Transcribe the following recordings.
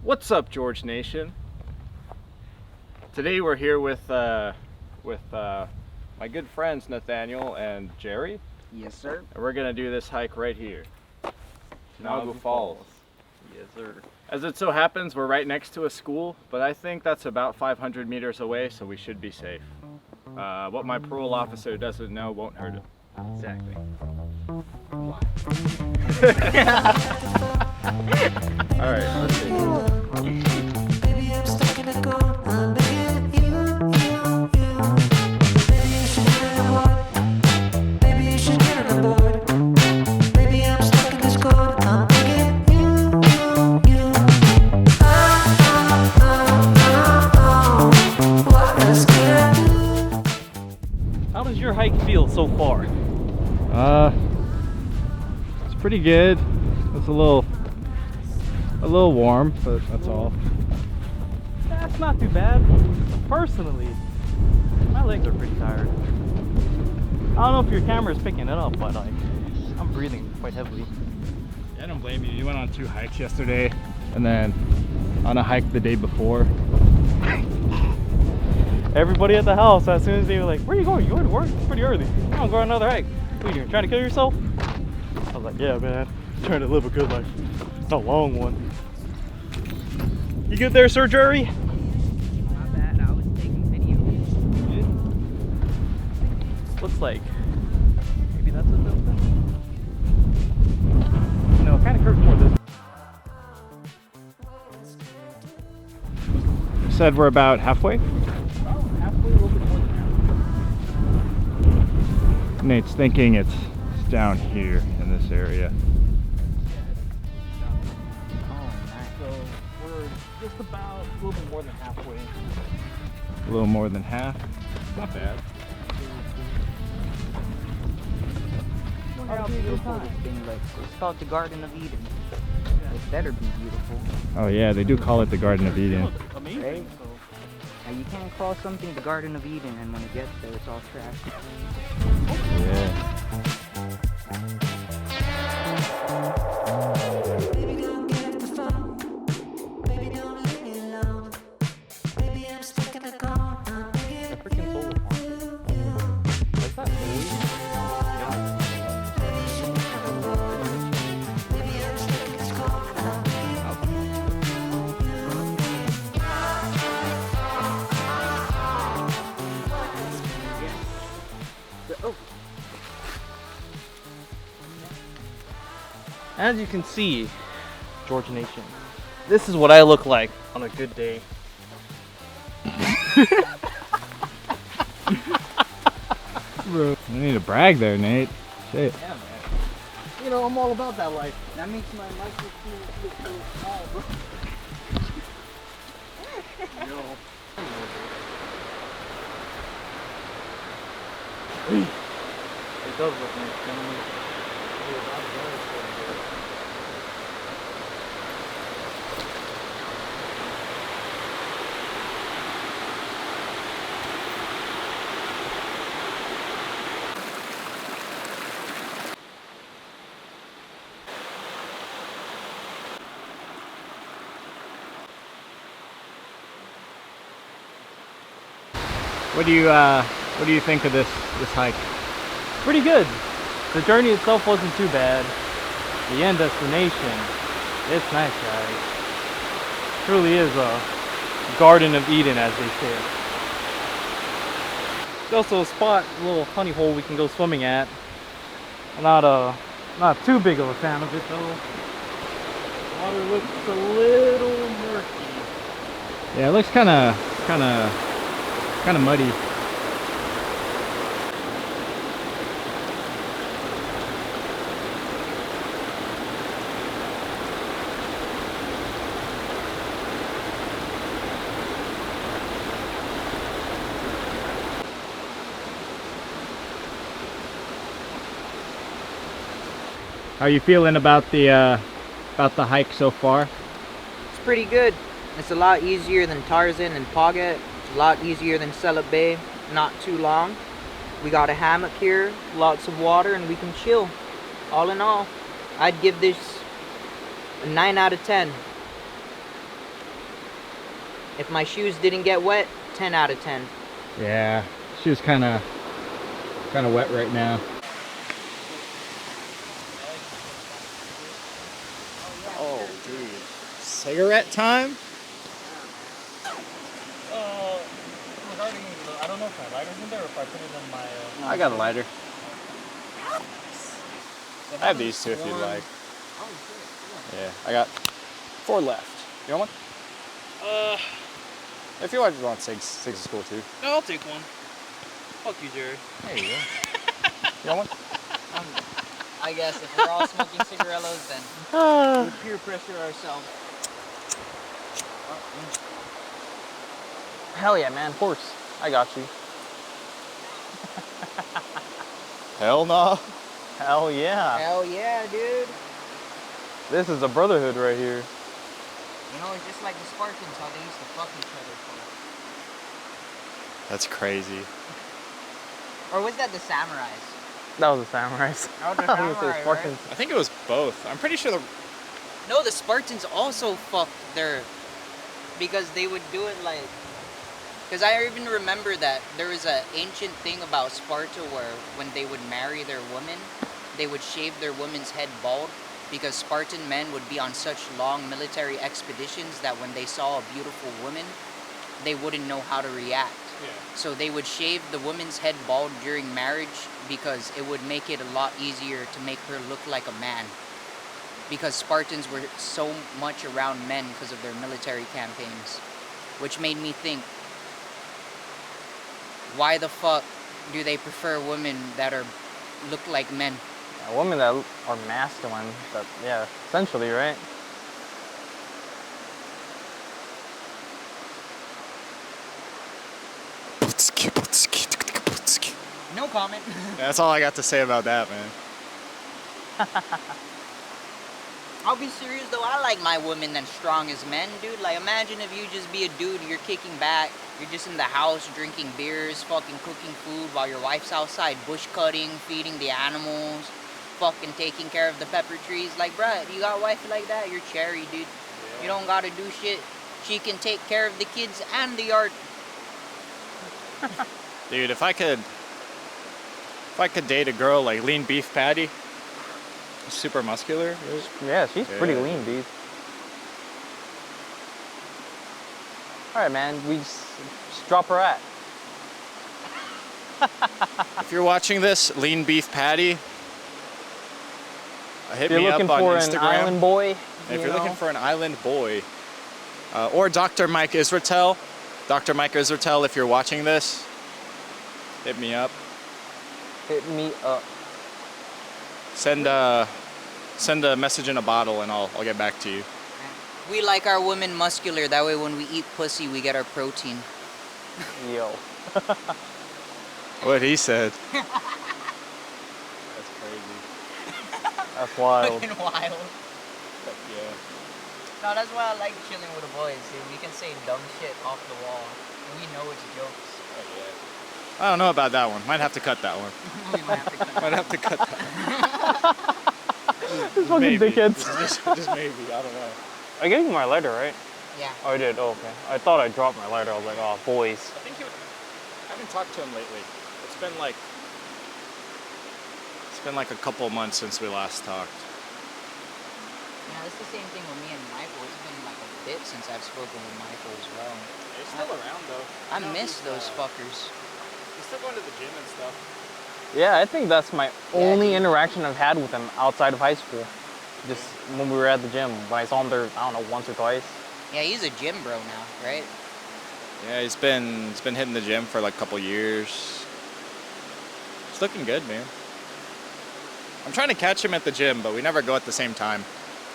What's up, George Nation? Today we're here with my good friends Nathaniel and Jerry. Yes, sir. And we're gonna do this hike right here, Nauvoo Falls. Yes, sir. As it so happens, we're right next to a school, but I think that's about 500 meters away, so we should be safe. What my parole officer doesn't know won't hurt him. Exactly. All right, let's see. Baby, I'm stuck in a cold. I'm begging you. Baby, you should get on board. Baby, you should get on board. Baby, I'm stuck in this cold. I'm begging you. What else can I do? How does your hike feel so far? It's pretty good. It's a little warm, but that's all. That's not too bad. Personally, my legs are pretty tired. I don't know if your camera is picking it up, but like, I'm breathing quite heavily. Yeah, I don't blame you. You went on 2 hikes yesterday, and then on a hike the day before. Everybody at the house, as soon as they were like, where are you going? You going to work? It's pretty early. I'm going on another hike. What are you doing? Trying to kill yourself? I was like, yeah, man. Trying to live a good life. A long one. You good there, Sir Jerry? Not bad. I was taking videos. Looks like maybe that's what they'll do. No, it kind of curves more this way. You said we're about halfway? Halfway, a little bit more than half. Nate's thinking it's down here in this area. Oh, nice. So we're just about a little bit more than halfway. A little more than half. Not bad. How beautiful this thing looks. It's called the Garden of Eden. It better be beautiful. Oh yeah, they do call it the Garden of Eden. Amazing. Right? Now you can't call something the Garden of Eden and when it gets there it's all trash. Yeah. Baby, don't get the phone. Baby, don't leave me alone. Baby, I'm stuck in a cold. I'm begging That freaking solar farm. What's that? Baby, I'm stuck in this cold. I'm begging As you can see, George Nation, this is what I look like on a good day. You need to brag there, Nate. Shit. Yeah, man. You know, I'm all about that life. That makes my microphone look so small, bro. It does look nice, gentlemen. What do you think of this hike? Pretty good. The journey itself wasn't too bad. The end destination, it's nice, guys. Truly is a Garden of Eden, as they say. There's also a spot, a little honey hole we can go swimming at. I'm not too big of a fan of it though. Water looks a little murky. Yeah, it looks kind of muddy. How are you feeling about the hike so far? It's pretty good. It's a lot easier than Tarzan and Paget. A lot easier than Celeb Bay. Not too long. We got a hammock here, lots of water, and we can chill. All in all, I'd give this a 9 out of 10. If my shoes didn't get wet, 10 out of 10. Yeah, she was kind of wet right now. Oh, dude. Cigarette time? Regarding, I don't know if my lighter's in there or if I put it in my... I got a lighter. I have these two if you'd like. Yeah, I got 4 left. You want one? If you want cigs, cigs is cool too. No, I'll take one. Fuck you, Jerry. There you go. You want one? I guess if we're all smoking cigarillos, then we peer pressure ourselves. Hell yeah, man. Of course. I got you. Hell no. Hell yeah. Hell yeah, dude. This is a brotherhood right here. You know, it's just like the Spartans, how they used to fuck each other for. That's crazy. Or was that the samurais? That was the samurais. Oh, the I was gonna say samurai, Spartans. I think it was both. I'm pretty sure the... No, the Spartans also fucked their... Because they would do it like... Because I even remember that there was an ancient thing about Sparta where when they would marry their women, they would shave their woman's head bald because Spartan men would be on such long military expeditions that when they saw a beautiful woman, they wouldn't know how to react. Yeah. So they would shave the woman's head bald during marriage because it would make it a lot easier to make her look like a man. Because Spartans were so much around men because of their military campaigns. Which made me think, why the fuck do they prefer women that look like men? Yeah, women that are masculine. That, yeah, essentially, right? No comment. That's all I got to say about that, man. I'll be serious though, I like my women that's strong as men, dude. Like, imagine if you just be a dude, you're kicking back, you're just in the house drinking beers, fucking cooking food while your wife's outside bush cutting, feeding the animals, fucking taking care of the pepper trees. Like, bruh, you got a wife like that, you're cherry, dude. Yeah. You don't gotta do shit. She can take care of the kids and the yard. Dude, if I could date a girl like Lean Beef Patty, super muscular. Right? Yeah, she's pretty Yeah. lean, dude. All right, man. We just drop her at. If you're watching this, Lean Beef Patty, hit If you're me up looking on for Instagram. an island boy, If you're looking for an island boy, or Dr. Mike Israetel, Dr. Mike Israetel, if you're watching this, hit me up. hit me up. Send a message in a bottle and I'll get back to you. We like our women muscular, that way when we eat pussy, we get our protein. Yo. What he said. That's crazy. That's wild. Fucking wild. But yeah. No, that's why I like chilling with the boys, dude. We can say dumb shit off the wall. We know it's jokes. Oh, yeah. I don't know about that one. Might have to cut that one. We might have to cut Might have to cut that one. These fucking Maybe. dickheads. Just maybe. I don't know. I gave you my lighter, right? Yeah. Oh, I did. Oh, okay. I thought I dropped my lighter. I was like, oh, boys. I think I haven't talked to him lately. It's been like a couple months since we last talked. Yeah, it's the same thing with me and Michael. It's been like a bit since I've spoken with Michael as well. He's still around though. I miss those fuckers. He's still going to the gym and stuff. Yeah, I think that's my only dude. interaction I've had with him outside of high school. Just when we were at the gym. When I saw him there, I don't know, once or twice. Yeah, he's a gym bro now, right? Yeah, he's been hitting the gym for like a couple years. He's looking good, man. I'm trying to catch him at the gym, but we never go at the same time.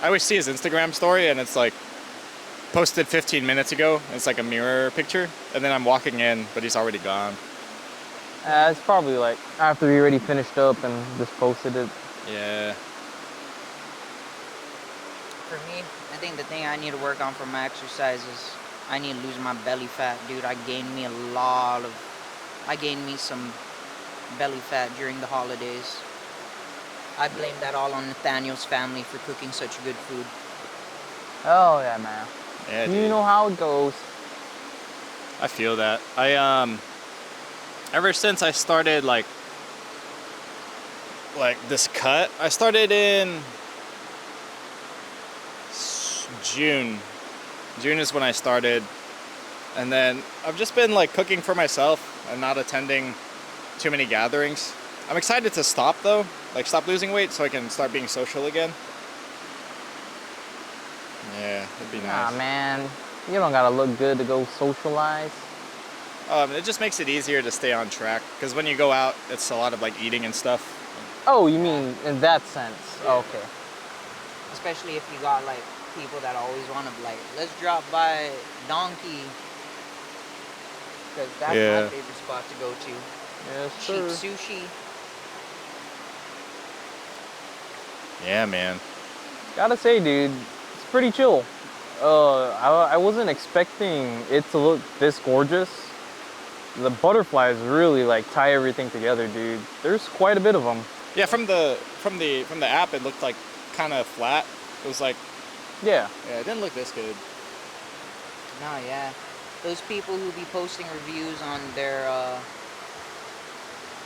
I always see his Instagram story and it's like posted 15 minutes ago. And it's like a mirror picture, and then I'm walking in, but he's already gone. It's probably like after we already finished up and just posted it. Yeah. For me, I think the thing I need to work on for my exercise is I need to lose my belly fat, dude. I gained me some belly fat during the holidays. I blame that all on Nathaniel's family for cooking such good food. Oh yeah, man. Yeah, You dude. know how it goes. I feel that. Ever since I started like this cut, I started in June. June is when I started, and then I've just been like cooking for myself and not attending too many gatherings. I'm excited to stop though, like stop losing weight so I can start being social again. Yeah, it'd be nice. Nah, man, you don't gotta look good to go socialize. It just makes it easier to stay on track because when you go out, it's a lot of like eating and stuff. Oh, you mean in that sense? Yeah. Okay. Especially if you got like people that always want to like, let's drop by Donkey. Because that's Yeah. my favorite spot to go to. Yes, Cheap sir. sushi. Yeah, man. Gotta say, dude, it's pretty chill. I wasn't expecting it to look this gorgeous. The butterflies really like tie everything together, dude. There's quite a bit of them. Yeah, from the app, it looked like kind of flat. It was like, Yeah. yeah, it didn't look this good. No, yeah. Those people who be posting reviews on their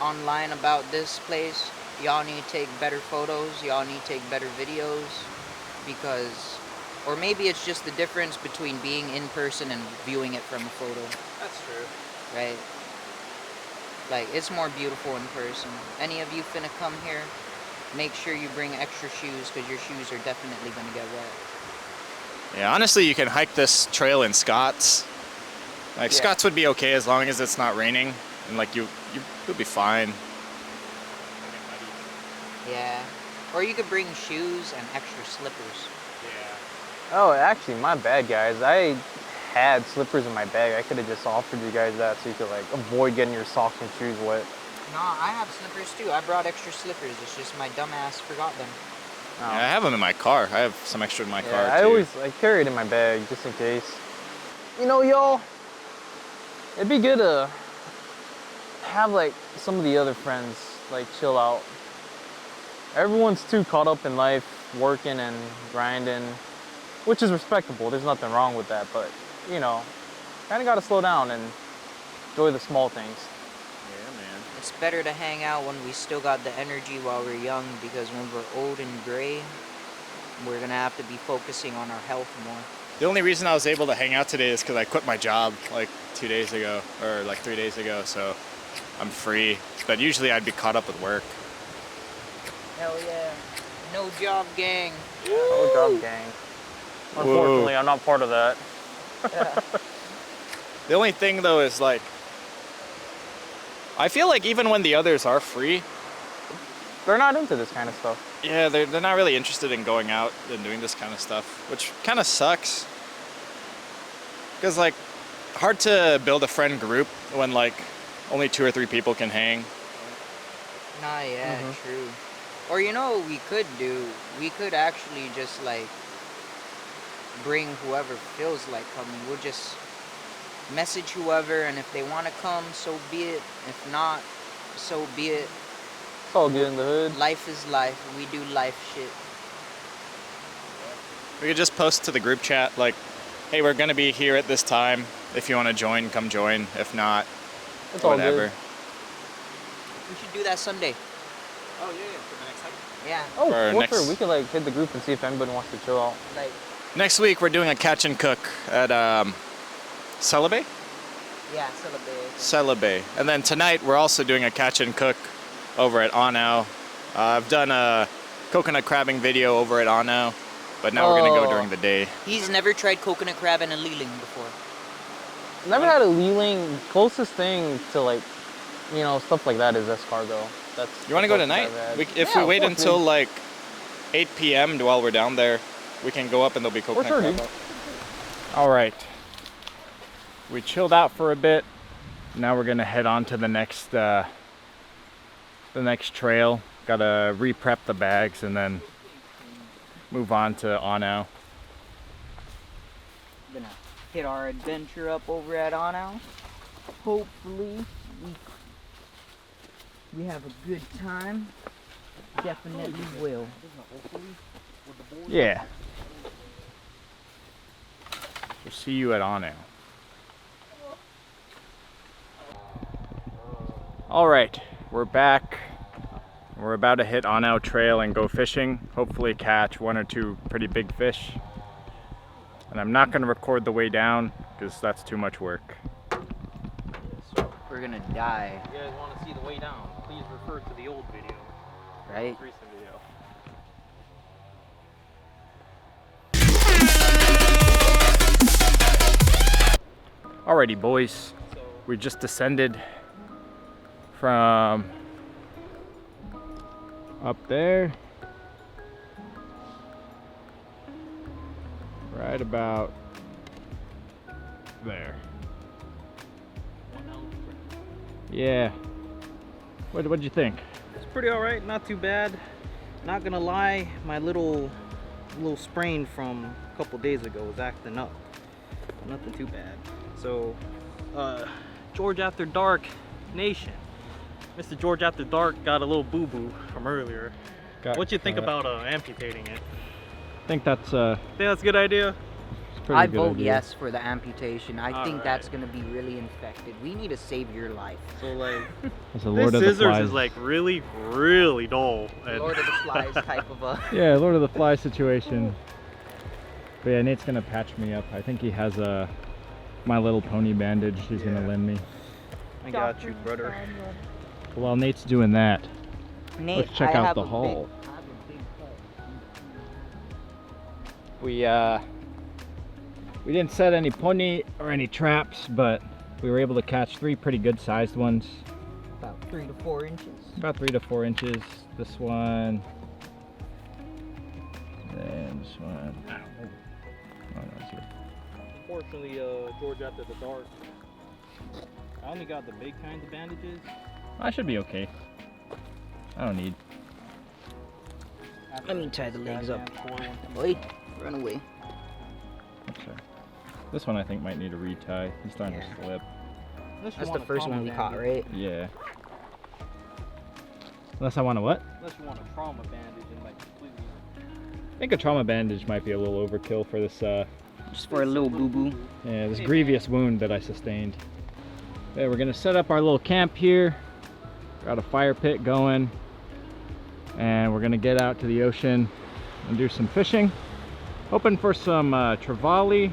online about this place, y'all need to take better photos. Y'all need to take better videos because, or maybe it's just the difference between being in person and viewing it from a photo, That's true. right? Like, it's more beautiful in person. Any of you finna come here, make sure you bring extra shoes because your shoes are definitely gonna get wet. Yeah, honestly, you can hike this trail in Scots. Like Yeah. Scots would be okay as long as it's not raining, and like you'll be fine. Yeah. Or you could bring shoes and extra slippers. Yeah. Oh, actually, my bad, guys. I had slippers in my bag. I could have just offered you guys that so you could like avoid getting your socks and shoes wet. No, I have slippers too. I brought extra slippers. It's just my dumb ass forgot them. No. Yeah, I have them in my car. I have some extra in my car Yeah, too. I carry it in my bag just in case. You know, y'all, it'd be good to have like some of the other friends like chill out. Everyone's too caught up in life, working and grinding, which is respectable. There's nothing wrong with that, but you know, kind of got to slow down and enjoy the small things. Yeah, man. It's better to hang out when we still got the energy while we're young because when we're old and gray, we're gonna have to be focusing on our health more. The only reason I was able to hang out today is because I quit my job like 2 days ago, or like 3 days ago, so I'm free. But usually I'd be caught up with work. Hell yeah. No job gang. Oh, job gang. Unfortunately, I'm not part of that. The only thing though is like, I feel like even when the others are free, They're not into this kind of stuff. yeah, they're not really interested in going out and doing this kind of stuff, which kind of sucks. Because like, hard to build a friend group when like only 2 or 3 people can hang. Nah, yeah, Mhm. true. Or you know what we could do? We could actually just like bring whoever feels like coming. We'll just message whoever, and if they want to come, so be it. If not, so be it. It's all good in the hood. Life is life. We do life shit. We could just post to the group chat like, hey, we're gonna be here at this time. If you want to join, come join. If not, It's all whatever. good. We should do that Sunday. Oh yeah, for the next hike. Yeah, Oh, Or for next- sure. We could like hit the group and see if anybody wants to chill out. like, Next week we're doing a catch and cook at Celebre? yeah, celebrate. Celebre. And then tonight we're also doing a catch and cook over at Onau. I've done a coconut crabbing video over at Onau, but now we're gonna go Oh. during the day. He's never tried coconut crab and a leeling before. Never had a leeling. Closest thing to like, you know, stuff like that is escargot. That's. You want to go the tonight? closest I've had. If Yeah, we of wait course, until dude. like 8 p.m. while we're down there, we can go up and there'll be coconut sure, crab dude. up. All right. We chilled out for a bit. Now we're gonna head on to the next trail. Gotta re-prep the bags and then move on to Onau. Gonna hit our adventure up over at Onau. Hopefully, we have a good time. Definitely will. Yeah. We'll see you at Onau. All right, we're back. We're about to hit On Out Trail and go fishing. Hopefully catch 1 or 2 pretty big fish. And I'm not gonna record the way down because that's too much work. We're gonna die, If you guys want to see the way down, please refer to the old video, right? most recent video. Alrighty boys, we just descended from up there, right about there. Yeah. What'd you think? It's pretty alright, not too bad. Not gonna lie, my little sprain from a couple days ago was acting up. Nothing too bad. So, George After Dark Nation. Mr. George After Dark got a little boo-boo from earlier. What you think about amputating it? I think that's Think that's a good idea? pretty I good vote idea. yes for the amputation. I think Alright. that's gonna be really infected. We need to save your life. So like, It's a this Lord of the scissors Flies. is like really, really dull. And Lord of the Flies type of a. Yeah, Lord of the Flies situation. But yeah, Nate's gonna patch me up. I think he has a My Little Pony bandage he's gonna lend me. I got you, brother. While Nate's doing that, Nate, let's check I out have the a haul. big- I have a big haul. We didn't set any pony or any traps, but we were able to catch 3 pretty good sized ones. About 3 to 4 inches. About 3 to 4 inches. This one. And this one. Oh, no, it's here. Unfortunately, George After the Dark, I only got the big kinds of bandages. I should be okay. I don't need. Let me tie the legs up. Wait, run away. Okay. This one I think might need a retie. He's starting to slip. That's the first one we caught, right? Yeah. Unless I want a what? Unless you want a trauma bandage and like completely. I think a trauma bandage might be a little overkill for this Just for a little boo-boo. yeah, this grievous wound that I sustained. Yeah, we're gonna set up our little camp here. Got a fire pit going. And we're gonna get out to the ocean and do some fishing. Hoping for some trevally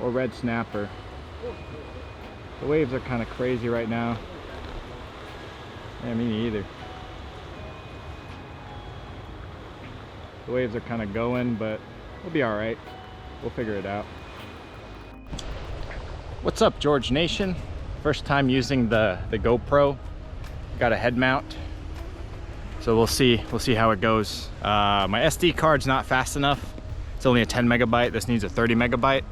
or red snapper. The waves are kind of crazy right now. Yeah, me neither. The waves are kind of going, but we'll be all right. We'll figure it out. What's up, George Nation? First time using the GoPro. Got a head mount, so we'll see how it goes. My SD card's not fast enough. It's only a 10 megabyte. This needs a 30 megabyte.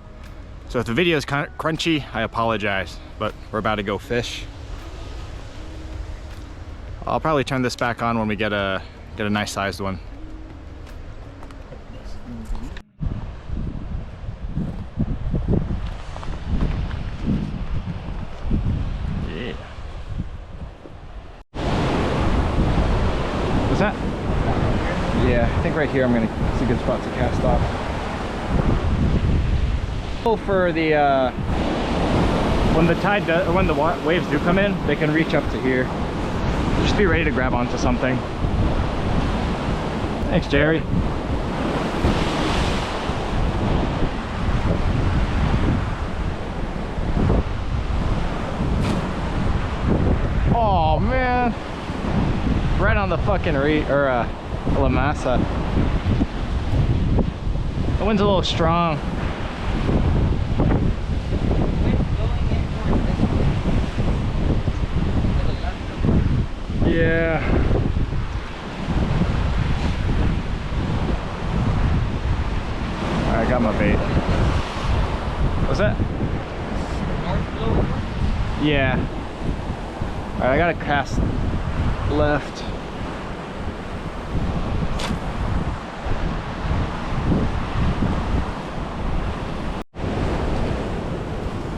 So if the video is kind of crunchy, I apologize, but we're about to go fish. I'll probably turn this back on when we get a nice sized one. Yeah. What's that? Yeah, I think right here it's a good spot to cast off. For the when the waves do come in, they can reach up to here. Just be ready to grab onto something. Thanks, Jerry. Oh man, right on the fucking La Masa. The wind's a little strong. Yeah. Alright, I got my bait. What's that? Yeah. Alright, I gotta cast left.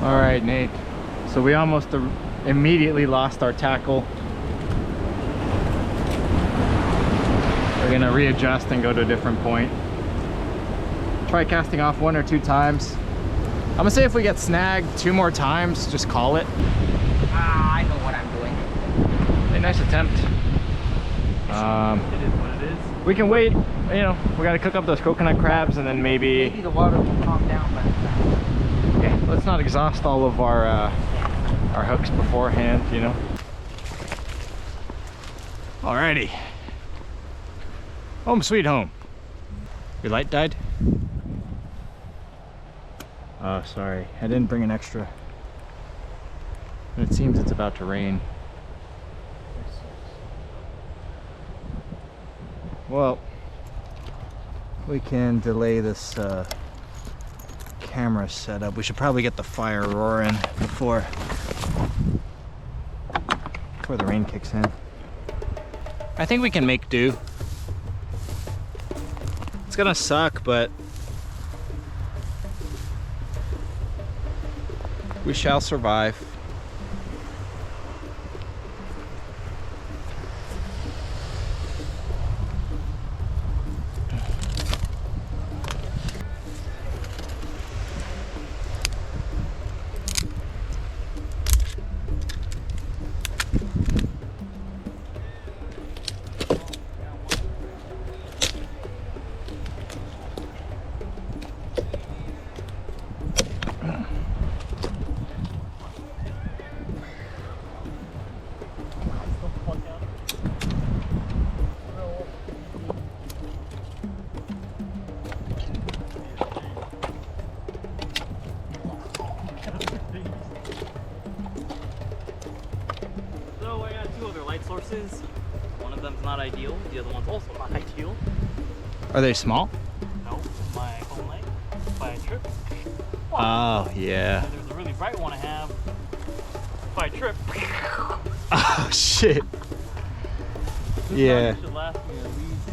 Alright, Nate. So we almost immediately lost our tackle. We're gonna readjust and go to a different point. Try casting off 1 or 2 times. I'm gonna say if we get snagged 2 more times, just call it. Ah, I know what I'm doing. nice attempt. It is what it is. We can wait, you know, we gotta cook up those coconut crabs and then maybe Maybe the water will calm down by the time. yeah, let's not exhaust all of our hooks beforehand, you know. Alrighty. Home sweet home. Your light died? Oh, sorry. I didn't bring an extra. And it seems it's about to rain. Well, we can delay this camera setup. We should probably get the fire roaring before the rain kicks in. I think we can make do. It's gonna suck, but we shall survive. So I got 2 other light sources. One of them's not ideal. The other one's also not ideal. Are they small? No, my phone light by a trip. Oh, yeah. And there's a really bright one I have by a trip. Oh, shit. This Yeah. one should last me at least.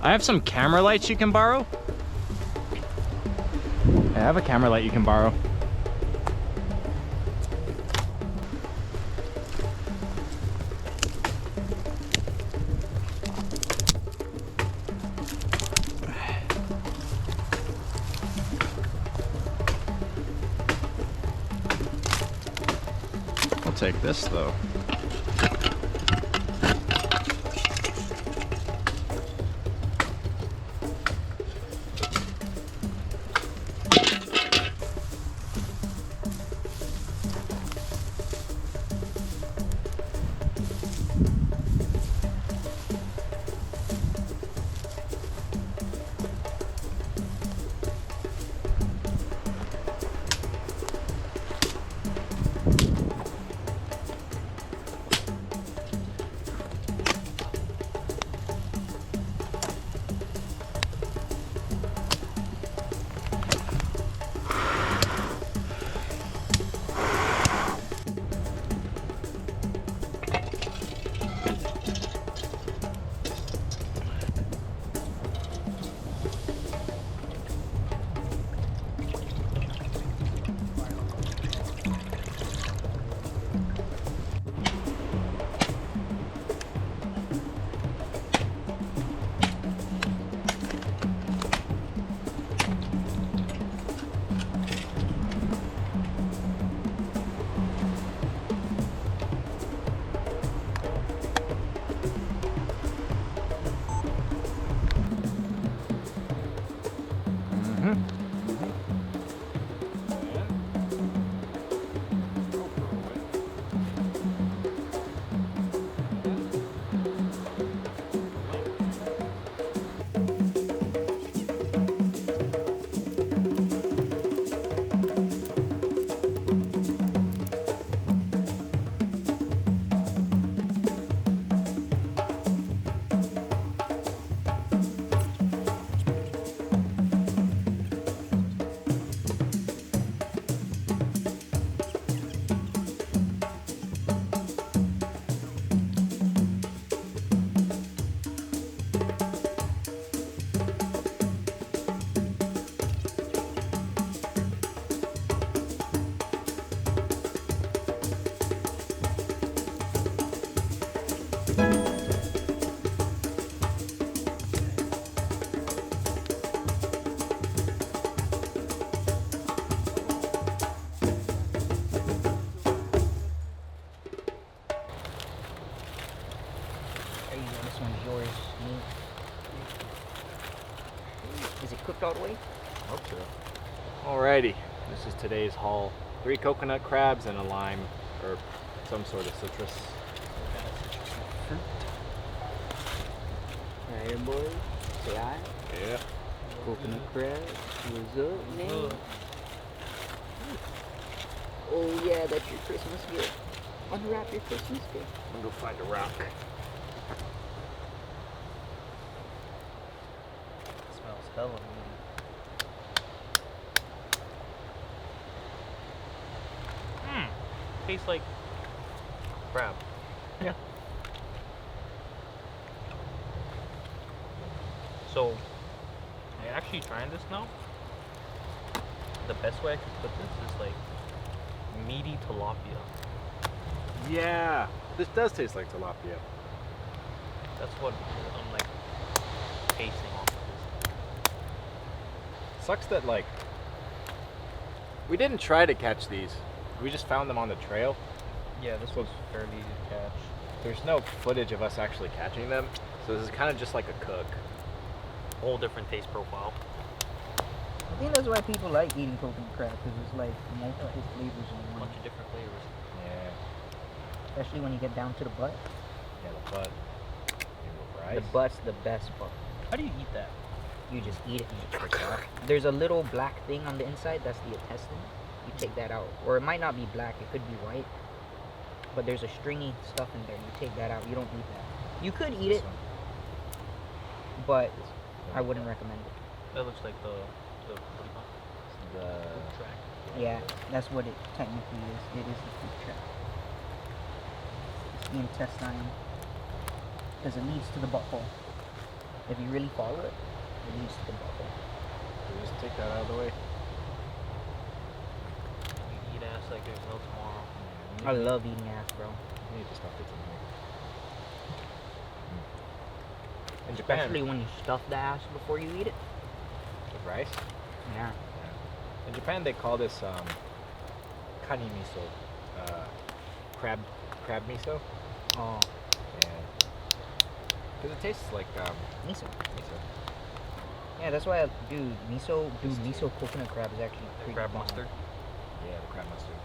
I have some camera lights you can borrow. I have a camera light you can borrow. I'll take this though. cooked all the way? Hope so. Alrighty, this is today's haul. 3 coconut crabs and a lime, or some sort of citrus. Alright, boys. Say hi. Yeah. Coconut crab. What's up, man? Oh yeah, that's your Christmas gift. Unwrap your Christmas gift. I'm gonna go find a rock. Smells hella meaty. Tastes like crab. Yeah. So, I actually trying this now. The best way I could put this is like meaty tilapia. Yeah, this does taste like tilapia. That's what I'm like tasting off of this. Sucks that like we didn't try to catch these. We just found them on the trail. Yeah, this was fairly easy to catch. There's no footage of us actually catching them, so this is kind of just like a cook. Whole different taste profile. I think that's why people like eating coconut crab, because it's like multiple flavors in A one. bunch of different flavors. Yeah, Especially when you get down to the butt. yeah, the butt. Maybe with rice. The butt's the best part. How do you eat that? You just eat it and it trickles out. There's a little black thing on the inside, that's the intestine. You take that out. Or it might not be black, it could be white. But there's a stringy stuff in there. You take that out, you don't eat that. You could eat it, but I wouldn't recommend it. That looks like the what do you call it? The Food track. Yeah, that's what it technically is. It is the food tract. It's the intestine. Because it leads to the butthole. If you really follow it, it leads to the butthole. we just take that out of the way. You eat ass like there's no tomorrow. I love eating ass, bro. You need to stuff it in here. In Japan, Especially when you stuff the ass before you eat it. with rice. Yeah. In Japan, they call this kani miso, crab miso. Oh, Yeah, because it tastes like miso. miso. Yeah, that's why I do miso. Dude, miso coconut crab is actually The pretty crab bomb. mustard. Yeah, the crab mustard.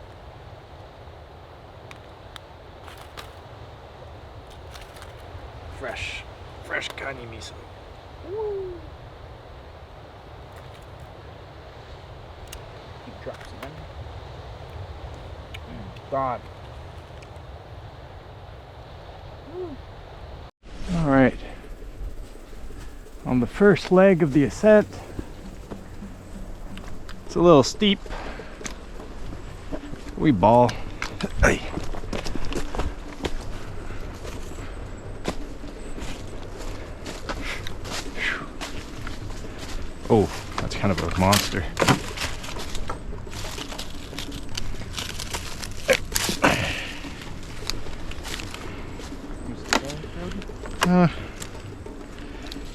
Fresh kani miso. He drops it in. God. All right. On the first leg of the ascent, it's a little steep. We ball. Hey. Oh, that's kind of a monster.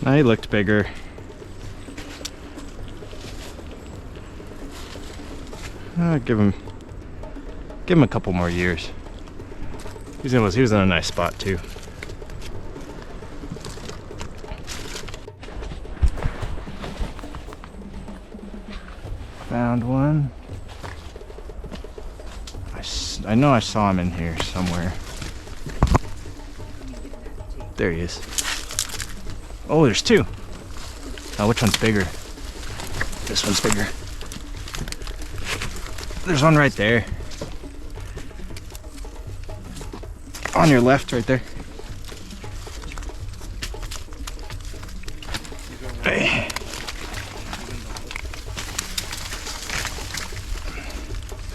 No, he looked bigger. Give him a couple more years. He was in a nice spot too. Found one. I know I saw him in here somewhere. There he is. Oh, there's 2. Oh, which one's bigger? This one's bigger. There's one right there. On your left, right there. Hey.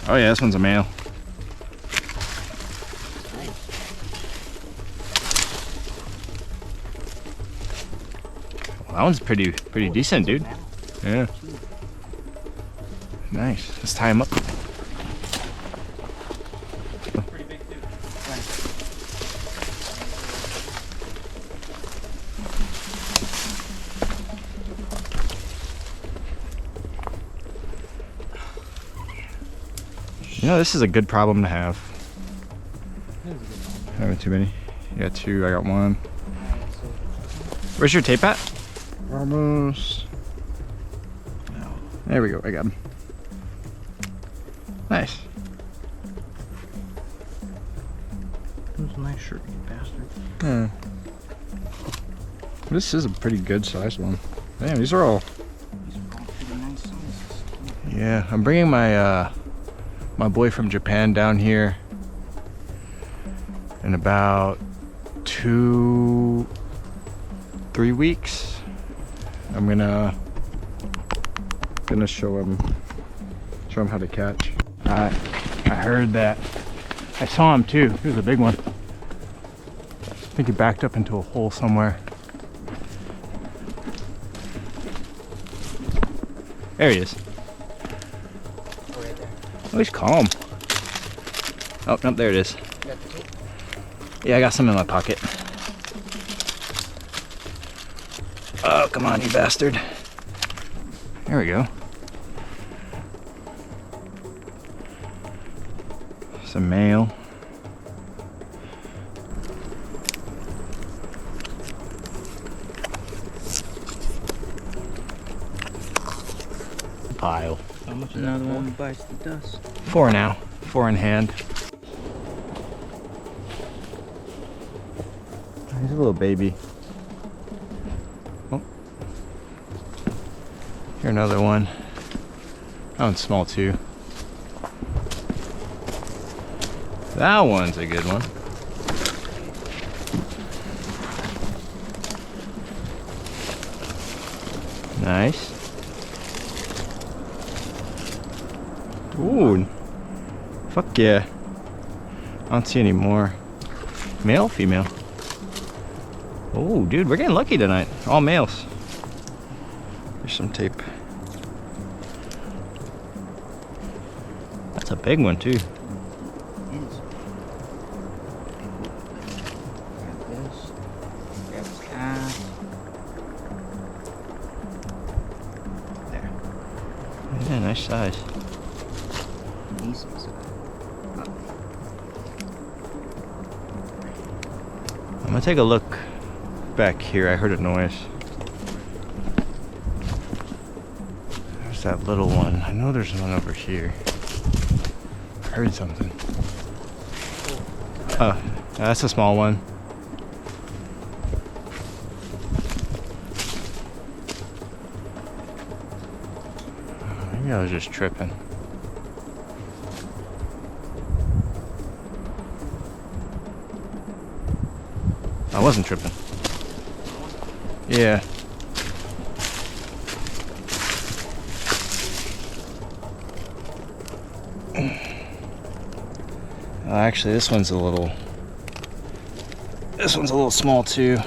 Oh yeah, this one's a male. Well, that one's pretty decent, dude. Yeah. Nice. Let's tie him up. Pretty big too. You know, this is a good problem to have. Having too many. You got 2, I got 1. Where's your tape at? Almost. There we go, I got him. Nice. That was a nice shirt, you bastard. Hmm. This is a pretty good sized one. Damn, these are all. These are all pretty nice sizes. Yeah, I'm bringing my my boy from Japan down here in about 2-3 weeks. I'm gonna show him how to catch. I heard that. I saw him too. He was a big one. I think he backed up into a hole somewhere. There he is. Oh, right there. Oh, he's calm. Oh, nope, there it is. You got the tape? Yeah, I got some in my pocket. Oh, come on, you bastard. There we go. It's a male. Pile. How much is another one bites the dust? 4 now. 4 in hand. He's a little baby. Oh. Here another one. That one's small too. That one's a good one. Nice. Ooh. Fuck yeah. I don't see any more. Male, female? Oh, dude, we're getting lucky tonight. All males. Here's some tape. That's a big one, too. It is. Grab this. Grab his calf. There. Yeah, nice size. Decent size. I'm gonna take a look back here. I heard a noise. There's that little one. I know there's one over here. I heard something. Oh, that's a small one. Maybe I was just tripping. I wasn't tripping. Yeah. Actually, this one's a little small too.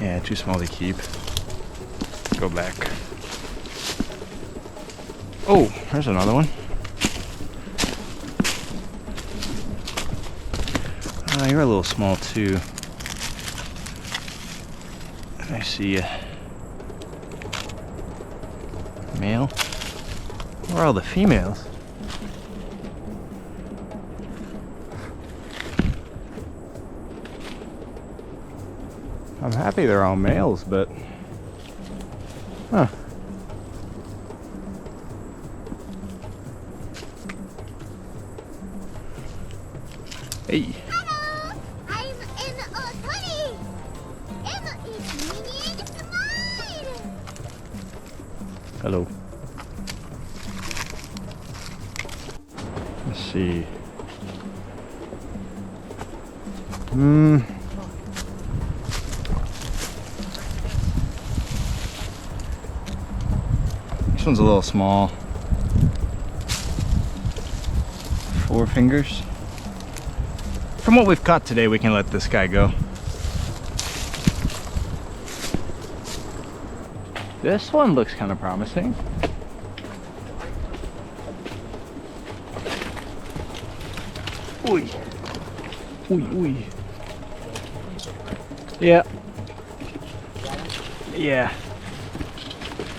Yeah, too small to keep. Go back. Oh, there's another one. You're a little small too. I see you. Male? Where are all the females? I'm happy they're all males, but... Huh. Hey. I'm in a 20. Emma is meaning smile. Hello. Let's see. This one's a little small. 4 fingers. From what we've caught today, we can let this guy go. This one looks kind of promising. Oi. Oi, oi. Yeah. Yeah.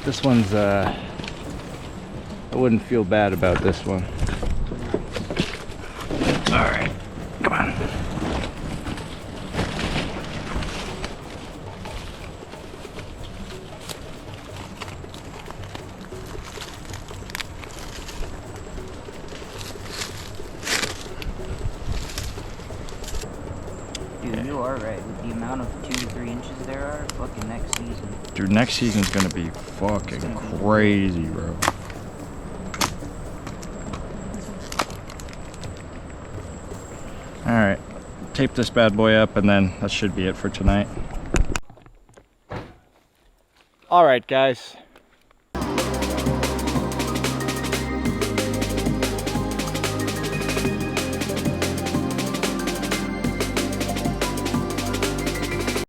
This one's, I wouldn't feel bad about this one. Alright. Come on. are, right? With the amount of 2 to 3 inches there are, fucking next season. Dude, next season's gonna be fucking crazy, bro. Alright, tape this bad boy up and then that should be it for tonight. Alright guys,